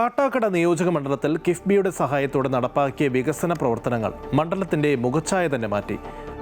കാട്ടാക്കട നിയോജക മണ്ഡലത്തിൽ കിഫ്ബിയുടെ സഹായത്തോടെ നടപ്പാക്കിയ വികസന പ്രവർത്തനങ്ങൾ മണ്ഡലത്തിന്റെ മുഖച്ഛായ തന്നെ മാറ്റി.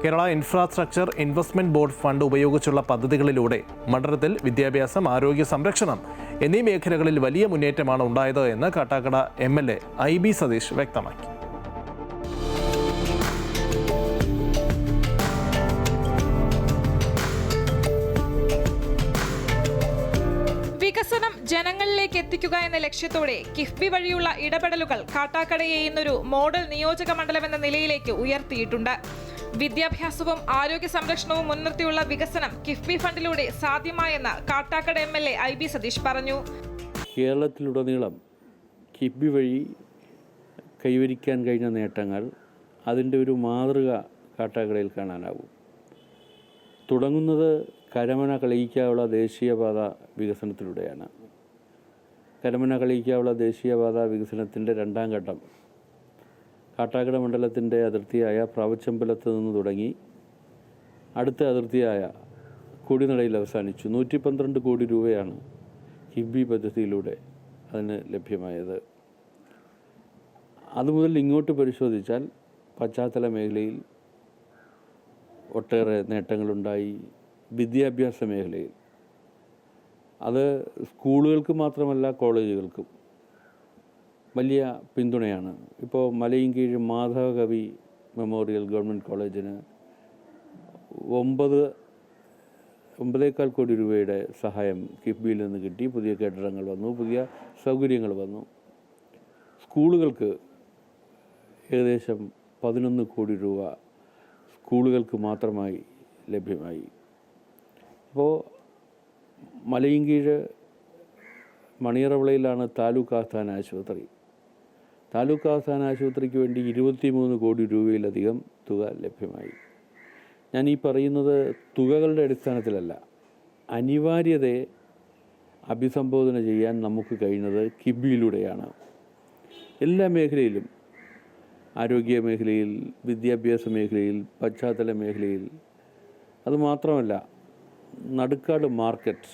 Kerala infrastructure investment board fund ഉപയോഗിച്ചുള്ള പദ്ധതികളിലൂടെ മണ്ഡലത്തിൽ വിദ്യാഭ്യാസം, ആരോഗ്യ സംരക്ഷണം എന്നീ മേഖലകളിൽ വലിയ മുന്നേറ്റമാണ് ഉണ്ടായത് എന്ന് കാട്ടാക്കട MLA IB സതീഷ് വ്യക്തമാക്കി. വികസനം ജനങ്ങളിലേക്ക് എത്തിക്കുക എന്ന ലക്ഷ്യത്തോടെ കിഫ്ബി വഴിയുള്ള ഇടപെടലുകൾ കാട്ടാക്കടയെ ഇന്നൊരു മോഡൽ നിയോജക മണ്ഡലം എന്ന നിലയിലേക്ക് ഉയർത്തിയിട്ടുണ്ട്. വിദ്യാഭ്യാസവും ആരോഗ്യ സംരക്ഷണവും മുൻനിർത്തിയുള്ള വികസനം കിഫ്ബി ഫണ്ടിലൂടെ സാധ്യമായെന്ന് കാട്ടാക്കട MLA IB സതീഷ് പറഞ്ഞു. കേരളത്തിലുടനീളം കിഫ്ബി വഴി കൈവരിക്കാൻ കഴിഞ്ഞ നേട്ടങ്ങൾ, അതിൻ്റെ ഒരു മാതൃക കാട്ടാക്കടയിൽ കാണാനാവും. തുടങ്ങുന്നത് കരമന കളിയിക്കാവുള്ള ദേശീയപാത വികസനത്തിലൂടെയാണ്. കരമന കളിയിക്കാവുള്ള ദേശീയപാത വികസനത്തിൻ്റെ രണ്ടാം ഘട്ടം കാട്ടാക്കട മണ്ഡലത്തിൻ്റെ അതിർത്തിയായ പ്രാവച്ചമ്പലത്ത് നിന്ന് തുടങ്ങി അടുത്ത അതിർത്തിയായ കൊടിനടയിൽ അവസാനിച്ചു. 112 കോടി രൂപയാണ് കിഫ്ബി പദ്ധതിയിലൂടെ അതിന് ലഭ്യമായത്. അതുമുതൽ ഇങ്ങോട്ട് പരിശോധിച്ചാൽ പശ്ചാത്തല മേഖലയിൽ ഒട്ടേറെ നേട്ടങ്ങളുണ്ടായി. വിദ്യാഭ്യാസ മേഖലയിൽ അത് സ്കൂളുകൾക്ക് മാത്രമല്ല, കോളേജുകൾക്കും വലിയ പിന്തുണയാണ്. ഇപ്പോൾ മലയിൻകീഴ് മാധവകവി മെമ്മോറിയൽ ഗവൺമെൻറ് കോളേജിന് 9.25 കോടി രൂപയുടെ സഹായം കിഫ്ബിയിൽ നിന്ന് കിട്ടി. പുതിയ കെട്ടിടങ്ങൾ വന്നു, പുതിയ സൗകര്യങ്ങൾ വന്നു. സ്കൂളുകൾക്ക് ഏകദേശം 11 കോടി രൂപ സ്കൂളുകൾക്ക് മാത്രമായി ലഭ്യമായി. ഇപ്പോൾ മലയിൻകീഴ് മണിയറവിളയിലാണ് താലൂക്ക് ആസ്ഥാന ആശുപത്രി. താലൂക്ക് ആസ്ഥാന ആശുപത്രിക്ക് വേണ്ടി 23 കോടി രൂപയിലധികം തുക ലഭ്യമായി. ഞാൻ ഈ പറയുന്നത് തുകകളുടെ അടിസ്ഥാനത്തിലല്ല, അനിവാര്യതയെ അഭിസംബോധന ചെയ്യാൻ നമുക്ക് കഴിയുന്നത് കിഫ്ബിയിലൂടെയാണ്. എല്ലാ മേഖലയിലും, ആരോഗ്യ മേഖലയിൽ, വിദ്യാഭ്യാസ മേഖലയിൽ, പശ്ചാത്തല മേഖലയിൽ, അതുമാത്രമല്ല നടുക്കാട് മാർക്കറ്റ്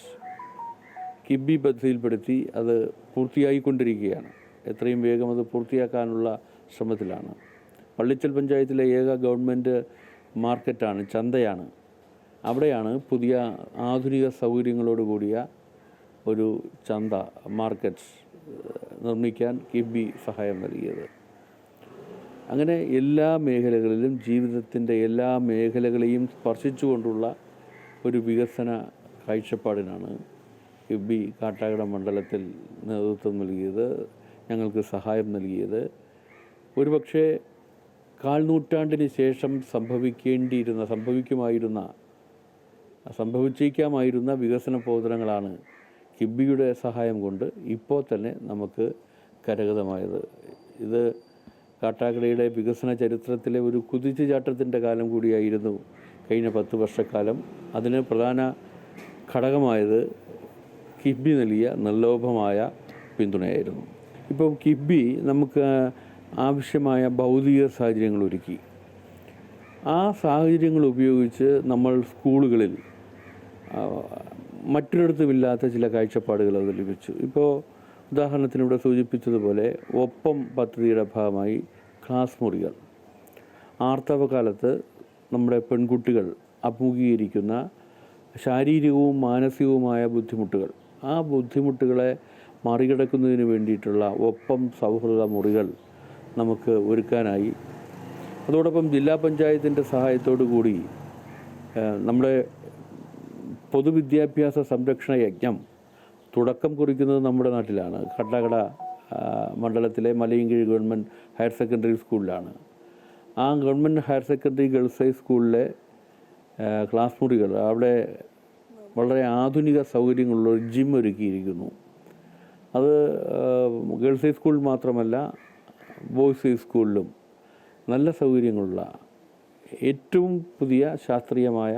കിഫ്ബി പദ്ധതിയിൽപ്പെടുത്തി അത് പൂർത്തിയായിക്കൊണ്ടിരിക്കുകയാണ്. എത്രയും വേഗം അത് പൂർത്തിയാക്കാനുള്ള ശ്രമത്തിലാണ്. പള്ളിച്ചൽ പഞ്ചായത്തിലെ ഏക ഗവൺമെൻറ് മാർക്കറ്റാണ്, ചന്തയാണ്. അവിടെയാണ് പുതിയ ആധുനിക സൗകര്യങ്ങളോട് കൂടിയ ഒരു ചന്ത, മാർക്കറ്റ് നിർമ്മിക്കാൻ കിഫ്ബി സഹായം നൽകിയത്. അങ്ങനെ എല്ലാ മേഖലകളിലും, ജീവിതത്തിൻ്റെ എല്ലാ മേഖലകളെയും സ്പർശിച്ചുകൊണ്ടുള്ള ഒരു വികസന കാഴ്ചപ്പാടിനാണ് കിഫ്ബി കാട്ടാക്കട മണ്ഡലത്തിൽ നേതൃത്വം നൽകിയത്, ഞങ്ങൾക്ക് സഹായം നൽകിയത്. ഒരുപക്ഷെ 1/4 നൂറ്റാണ്ടിന് ശേഷം സംഭവിച്ചേക്കാമായിരുന്ന വികസന പ്രവർത്തനങ്ങളാണ് കിഫ്ബിയുടെ സഹായം കൊണ്ട് ഇപ്പോൾ തന്നെ നമുക്ക് കരഗതമായത്. ഇത് കാട്ടാക്കടയുടെ വികസന ചരിത്രത്തിലെ ഒരു കുതിച്ചുചാട്ടത്തിൻ്റെ കാലം കൂടിയായിരുന്നു കഴിഞ്ഞ 10 വർഷക്കാലം. അതിന് പ്രധാന ഘടകമായത് കിഫ്ബി നൽകിയ നിർലോഭമായ പിന്തുണയായിരുന്നു. ഇപ്പോൾ കിഫ്ബി നമുക്ക് ആവശ്യമായ ഭൗതിക സാഹചര്യങ്ങൾ ഒരുക്കി. ആ സാഹചര്യങ്ങൾ ഉപയോഗിച്ച് നമ്മൾ സ്കൂളുകളിൽ മറ്റൊരിടത്തുമില്ലാത്ത ചില കാഴ്ചപ്പാടുകൾ അവതരിപ്പിച്ചു. ഇപ്പോൾ ഉദാഹരണത്തിന് ഇവിടെ സൂചിപ്പിച്ചതുപോലെ ഒപ്പം പദ്ധതിയുടെ ഭാഗമായി ക്ലാസ് മുറികൾ, ആർത്തവകാലത്ത് നമ്മുടെ പെൺകുട്ടികൾ അഭിമുഖീകരിക്കുന്ന ശാരീരികവും മാനസികവുമായ ബുദ്ധിമുട്ടുകൾ, ആ ബുദ്ധിമുട്ടുകളെ മറികടക്കുന്നതിന് വേണ്ടിയിട്ടുള്ള ഒപ്പം സൗഹൃദ മുറികൾ നമുക്ക് ഒരുക്കാനായി. അതോടൊപ്പം ജില്ലാ പഞ്ചായത്തിൻ്റെ സഹായത്തോടു കൂടി നമ്മുടെ പൊതുവിദ്യാഭ്യാസ സംരക്ഷണ യജ്ഞം തുടക്കം കുറിക്കുന്നത് നമ്മുടെ നാട്ടിലാണ്. കാട്ടാക്കട മണ്ഡലത്തിലെ മലയിൻകീഴ് ഗവൺമെൻറ് ഹയർ സെക്കൻഡറി സ്കൂളിലാണ്. ആ government higher secondary girls high സ്കൂളിലെ ക്ലാസ് മുറികൾ, അവിടെ വളരെ ആധുനിക സൗകര്യങ്ങളുള്ള ഒരു ജിം ഒരുക്കിയിരിക്കുന്നു. അത് ഗേൾസ് ഹൈ സ്കൂളിൽ മാത്രമല്ല, ബോയ്സ് ഹൈ സ്കൂളിലും നല്ല സൗകര്യങ്ങളുള്ള, ഏറ്റവും പുതിയ ശാസ്ത്രീയമായ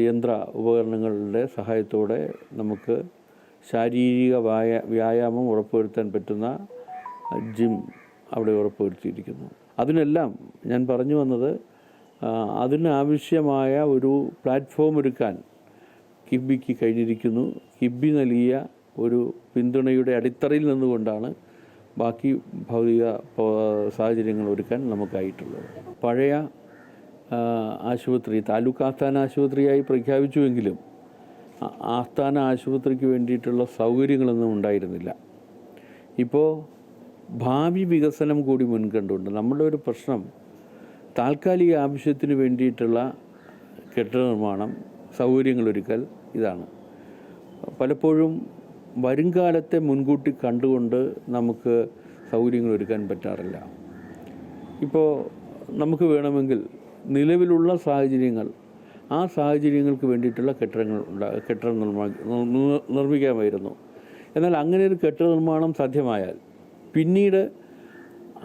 യന്ത്ര ഉപകരണങ്ങളുടെ സഹായത്തോടെ നമുക്ക് ശാരീരിക വ്യായാമം ഉറപ്പുവരുത്താൻ പറ്റുന്ന ജിം അവിടെ ഉറപ്പുവരുത്തിയിരിക്കുന്നു. അതിനെല്ലാം ഞാൻ പറഞ്ഞു വന്നത്, അതിനാവശ്യമായ ഒരു പ്ലാറ്റ്ഫോം ഒരുക്കാൻ കിഫ്ബിക്ക് കഴിഞ്ഞിരിക്കുന്നു. കിഫ്ബി നൽകിയ ഒരു പിന്തുണയുടെ അടിത്തറയിൽ നിന്നുകൊണ്ടാണ് ബാക്കി ഭൗതിക സാഹചര്യങ്ങൾ ഒരുക്കാൻ നമുക്കായിട്ടുള്ളത്. പഴയ ആശുപത്രി താലൂക്ക് ആസ്ഥാന ആശുപത്രിയായി പ്രഖ്യാപിച്ചുവെങ്കിലും ആസ്ഥാന ആശുപത്രിക്ക് വേണ്ടിയിട്ടുള്ള സൗകര്യങ്ങളൊന്നും ഉണ്ടായിരുന്നില്ല. ഇപ്പോൾ ഭാവി വികസനം കൂടി മുൻകണ്ടുകൊണ്ട് നമ്മുടെ ഒരു പ്രശ്നം താൽക്കാലിക ആവശ്യത്തിന് വേണ്ടിയിട്ടുള്ള കെട്ടിട നിർമ്മാണം, സൗകര്യങ്ങളൊരുക്കൽ ഇതാണ്. പലപ്പോഴും വരുംകാലത്തെ മുൻകൂട്ടി കണ്ടുകൊണ്ട് നമുക്ക് സൗകര്യങ്ങളൊരുക്കാൻ പറ്റാറില്ല. ഇപ്പോൾ നമുക്ക് വേണമെങ്കിൽ നിലവിലുള്ള സാഹചര്യങ്ങൾ, ആ സാഹചര്യങ്ങൾക്ക് വേണ്ടിയിട്ടുള്ള കെട്ടിടം നിർമ്മിക്കാമായിരുന്നു. എന്നാൽ അങ്ങനെ ഒരു കെട്ടിട നിർമ്മാണം സാധ്യമായാൽ പിന്നീട്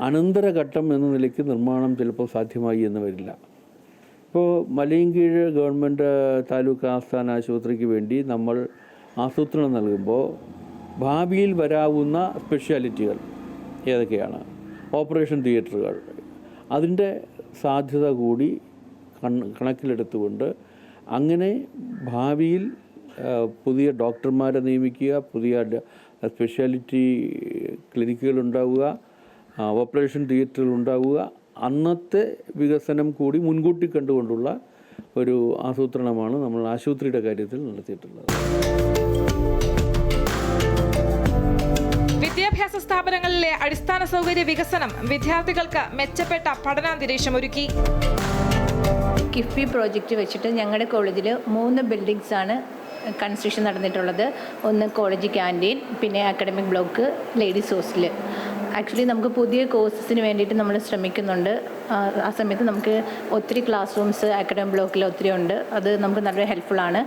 അനന്തരഘട്ടം എന്ന നിലയ്ക്ക് നിർമ്മാണം ചിലപ്പോൾ സാധ്യമായി എന്ന് വരില്ല. ഇപ്പോൾ മലയൻകീഴ് ഗവൺമെൻറ് താലൂക്ക് ആസ്ഥാന ആശുപത്രിക്ക് വേണ്ടി നമ്മൾ ആസൂത്രണം നൽകുമ്പോൾ ഭാവിയിൽ വരാവുന്ന സ്പെഷ്യാലിറ്റികൾ ഏതൊക്കെയാണ്, ഓപ്പറേഷൻ തിയേറ്ററുകൾ, അതിൻ്റെ സാധ്യത കൂടി കണക്കിലെടുത്തുകൊണ്ട് അങ്ങനെ ഭാവിയിൽ പുതിയ ഡോക്ടർമാരെ നിയമിക്കുക, പുതിയ സ്പെഷ്യാലിറ്റി ക്ലിനിക്കുകൾ ഉണ്ടാവുക, ഓപ്പറേഷൻ തിയേറ്ററുകൾ ഉണ്ടാവുക, അന്നത്തെ വികസനം കൂടി മുൻകൂട്ടി കണ്ടുകൊണ്ടുള്ള ഒരു ആസൂത്രണമാണ് നമ്മൾ ആശുപത്രിയുടെ കാര്യത്തിൽ നടത്തിയിട്ടുള്ളത്. വിദ്യാഭ്യാസ സ്ഥാപനങ്ങളിലെ അടിസ്ഥാന സൗകര്യ വികസനം വിദ്യാർത്ഥികൾക്ക് മെച്ചപ്പെട്ട പഠനാന്തരീക്ഷമൊരുക്കി. കിഫ്ബി പ്രോജക്റ്റ് വെച്ചിട്ട് ഞങ്ങളുടെ കോളേജിൽ 3 ബിൽഡിങ്സാണ് കൺസ്ട്രക്ഷൻ നടന്നിട്ടുള്ളത്. ഒന്ന് കോളേജ് ക്യാൻറ്റീൻ, പിന്നെ academic block, ladies hostel. Actually നമുക്ക് പുതിയ കോഴ്സസിന് വേണ്ടിയിട്ട് നമ്മൾ ശ്രമിക്കുന്നുണ്ട്. ആ സമയത്ത് നമുക്ക് ഒത്തിരി ക്ലാസ് റൂംസ് അക്കാഡമിക് ബ്ലോക്കിൽ ഒത്തിരി ഉണ്ട്. അത് നമുക്ക് നല്ല ഹെൽപ്ഫുള്ളാണ്.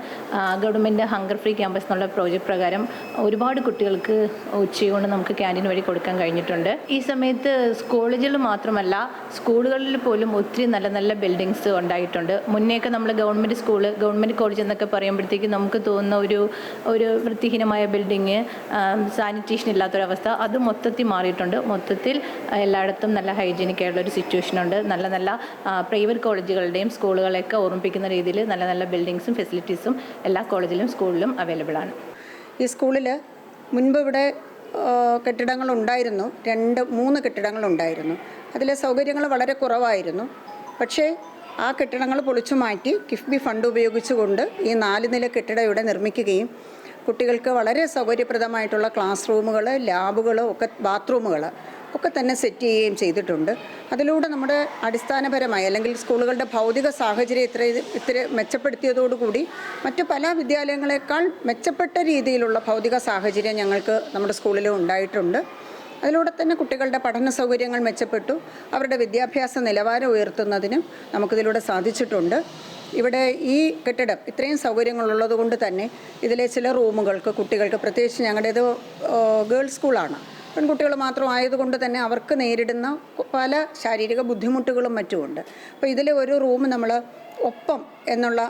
ഗവൺമെൻറ് ഹങ്കർ ഫ്രീ ക്യാമ്പസ് എന്നുള്ള പ്രോജക്റ്റ് പ്രകാരം ഒരുപാട് കുട്ടികൾക്ക് ഉച്ചയൂണ് നമുക്ക് ക്യാൻറ്റീൻ വഴി കൊടുക്കാൻ കഴിഞ്ഞിട്ടുണ്ട്. ഈ സമയത്ത് കോളേജുകൾ മാത്രമല്ല സ്കൂളുകളിൽ പോലും ഒത്തിരി നല്ല നല്ല ബിൽഡിങ്സ് ഉണ്ടായിട്ടുണ്ട്. മുന്നേയൊക്കെ നമ്മൾ ഗവൺമെൻറ് സ്കൂള്, ഗവൺമെൻറ് കോളേജ് എന്നൊക്കെ പറയുമ്പോഴത്തേക്ക് നമുക്ക് തോന്നുന്ന ഒരു വൃത്തിഹീനമായ ബിൽഡിങ്, സാനിറ്റേഷൻ ഇല്ലാത്തൊരവസ്ഥ, അത് മൊത്തത്തിൽ മാറിയിട്ടുണ്ട്. മൊത്തത്തിൽ എല്ലായിടത്തും നല്ല ഹൈജീനിക് ആയിട്ടുള്ള ഒരു സിറ്റുവേഷൻ ഉണ്ട്. നല്ല നല്ല പ്രൈവറ്റ് കോളേജുകളുടെയും സ്കൂളുകളെയൊക്കെ ഓർമ്മിപ്പിക്കുന്ന രീതിയിൽ നല്ല നല്ല ബിൽഡിങ്സും ഫെസിലിറ്റീസും എല്ലാ കോളേജിലും സ്കൂളിലും അവൈലബിൾ ആണ്. ഈ സ്കൂളിൽ മുൻപ് ഇവിടെ കെട്ടിടങ്ങളുണ്ടായിരുന്നു, 2-3 കെട്ടിടങ്ങളുണ്ടായിരുന്നു. അതിലെ സൗകര്യങ്ങൾ വളരെ കുറവായിരുന്നു. പക്ഷേ ആ കെട്ടിടങ്ങൾ പൊളിച്ചു മാറ്റി കിഫ്ബി ഫണ്ട് ഉപയോഗിച്ചുകൊണ്ട് ഈ 4 നില കെട്ടിടം ഇവിടെ നിർമ്മിക്കുകയും കുട്ടികൾക്ക് വളരെ സൗകര്യപ്രദമായിട്ടുള്ള ക്ലാസ് റൂമുകൾ, ലാബുകൾ, ബാത്റൂമുകൾ ഒക്കെ തന്നെ സെറ്റ് ചെയ്യുകയും ചെയ്തിട്ടുണ്ട്. അതിലൂടെ നമ്മുടെ അടിസ്ഥാനപരമായി അല്ലെങ്കിൽ സ്കൂളുകളുടെ ഭൗതിക സാഹചര്യം ഇത്ര മെച്ചപ്പെടുത്തിയതോടുകൂടി മറ്റു പല വിദ്യാലയങ്ങളെക്കാൾ മെച്ചപ്പെട്ട രീതിയിലുള്ള ഭൗതിക സാഹചര്യം ഞങ്ങൾക്ക് നമ്മുടെ സ്കൂളിലും ഉണ്ടായിട്ടുണ്ട്. അതിലൂടെ തന്നെ കുട്ടികളുടെ പഠന സൗകര്യങ്ങൾ മെച്ചപ്പെട്ടു, അവരുടെ വിദ്യാഭ്യാസ നിലവാരം ഉയർത്തുന്നതിനും നമുക്കിതിലൂടെ സാധിച്ചിട്ടുണ്ട്. ഇവിടെ ഈ കെട്ടിടം ഇത്രയും സൗകര്യങ്ങളുള്ളത് കൊണ്ട് തന്നെ ഇതിലെ ചില റൂമുകൾക്ക് കുട്ടികൾക്ക്, പ്രത്യേകിച്ച് ഞങ്ങളുടേത് ഗേൾസ് സ്കൂളാണ്, പെൺകുട്ടികൾ മാത്രമായതുകൊണ്ട് തന്നെ അവർക്ക് നേരിടുന്ന പല ശാരീരിക ബുദ്ധിമുട്ടുകളും മറ്റുമുണ്ട്. അപ്പോൾ ഇതിലെ ഒരു റൂം നമ്മൾ ഒപ്പം എന്നുള്ള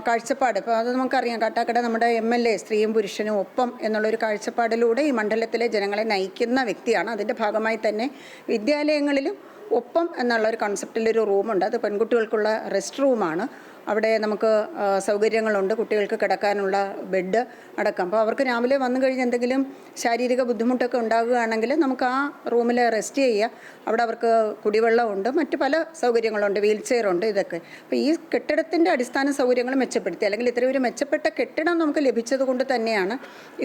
കാഴ്ചപ്പാട്, ഇപ്പോൾ അത് നമുക്കറിയാം, കാട്ടാക്കട നമ്മുടെ MLA സ്ത്രീയും പുരുഷനും ഒപ്പം എന്നുള്ളൊരു കാഴ്ചപ്പാടിലൂടെ ഈ മണ്ഡലത്തിലെ ജനങ്ങളെ നയിക്കുന്ന വ്യക്തിയാണ്. അതിൻ്റെ ഭാഗമായി തന്നെ വിദ്യാലയങ്ങളിലും ഒപ്പം എന്നുള്ളൊരു കൺസെപ്റ്റിലൊരു റൂമുണ്ട്. അത് പെൺകുട്ടികൾക്കുള്ള റെസ്റ്റ് റൂമാണ്. അവിടെ നമുക്ക് സൗകര്യങ്ങളുണ്ട്, കുട്ടികൾക്ക് കിടക്കാനുള്ള ബെഡ് അടക്കം. അപ്പോൾ അവർക്ക് രാവിലെ വന്നു കഴിഞ്ഞ് എന്തെങ്കിലും ശാരീരിക ബുദ്ധിമുട്ടൊക്കെ ഉണ്ടാകുകയാണെങ്കിൽ നമുക്ക് ആ റൂമിൽ റെസ്റ്റ് ചെയ്യുക. അവിടെ അവർക്ക് കുടിവെള്ളമുണ്ട്, മറ്റ് പല സൗകര്യങ്ങളുണ്ട്, വീൽ ചെയറുണ്ട്, ഇതൊക്കെ. അപ്പോൾ ഈ കെട്ടിടത്തിൻ്റെ അടിസ്ഥാന സൗകര്യങ്ങൾ മെച്ചപ്പെടുത്തി, അല്ലെങ്കിൽ ഇത്രയും ഒരു മെച്ചപ്പെട്ട കെട്ടിടം നമുക്ക് ലഭിച്ചത് കൊണ്ട് തന്നെയാണ്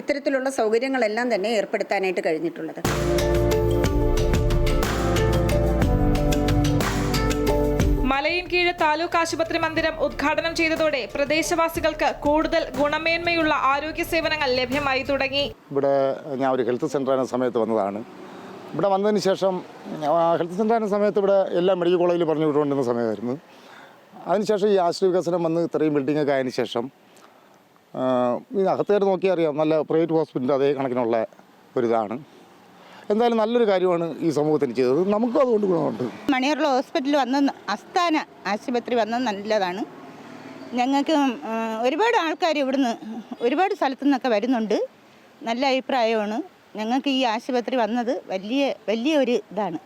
ഇത്തരത്തിലുള്ള സൗകര്യങ്ങളെല്ലാം തന്നെ ഏർപ്പെടുത്താനായിട്ട് കഴിഞ്ഞിട്ടുള്ളത്. മലയൻകീഴ് താലൂക്ക് ആശുപത്രി മന്ദിരം ഉദ്ഘാടനം ചെയ്തതോടെ പ്രദേശവാസികൾക്ക് കൂടുതൽ ഗുണമേന്മയുള്ള ആരോഗ്യ സേവനങ്ങൾ ലഭ്യമായി തുടങ്ങി. ഇവിടെ ഞാൻ ഒരു ഹെൽത്ത് സെൻ്റർ ആയിരുന്ന സമയത്ത് വന്നതാണ്. ഇവിടെ വന്നതിന് ശേഷം ഹെൽത്ത് സെൻ്റർ ആയിരുന്ന സമയത്ത് ഇവിടെ എല്ലാ മെഡിക്കൽ കോളേജിൽ പറഞ്ഞു വിട്ടുകൊണ്ടിരുന്ന സമയമായിരുന്നു. അതിനുശേഷം ഈ ആശുപത്രി വികസനം വന്ന് ഇത്രയും ബിൽഡിങ്ങൊക്കെ ആയതിനു ശേഷം അകത്തേക്ക് നോക്കിയാൽ അറിയാം, നല്ല പ്രൈവറ്റ് ഹോസ്പിറ്റലിൻ്റെ അതേ കണക്കിനുള്ള ഒരിതാണ്. എന്തായാലും നല്ലൊരു കാര്യമാണ് ഈ സമൂഹത്തിന് ചെയ്തത്. നമുക്കും അതുകൊണ്ട് ഗുണമുണ്ട്. മണിയൂർ ഹോസ്പിറ്റൽ വന്ന ആസ്ഥാന ആശുപത്രി വന്നത് നല്ലതാണ്. ഞങ്ങൾക്ക് ഒരുപാട് ആൾക്കാർ ഇവിടുന്ന് ഒരുപാട് സ്ഥലത്തു നിന്നൊക്കെ വരുന്നുണ്ട്. നല്ല അഭിപ്രായമാണ്. ഞങ്ങൾക്ക് ഈ ആശുപത്രി വന്നത് വലിയ ഒരു ഇതാണ്.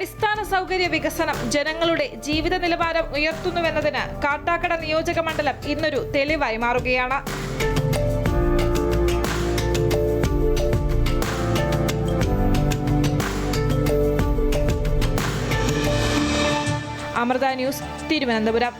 അടിസ്ഥാന സൗകര്യ വികസനം ജനങ്ങളുടെ ജീവിത നിലവാരം ഉയർത്തുന്നുവെന്നതിന് കാട്ടാക്കട നിയോജക മണ്ഡലം ഇന്നൊരു തെളിവായി മാറുകയാണ്. അമൃത ന്യൂസ്, തിരുവനന്തപുരം.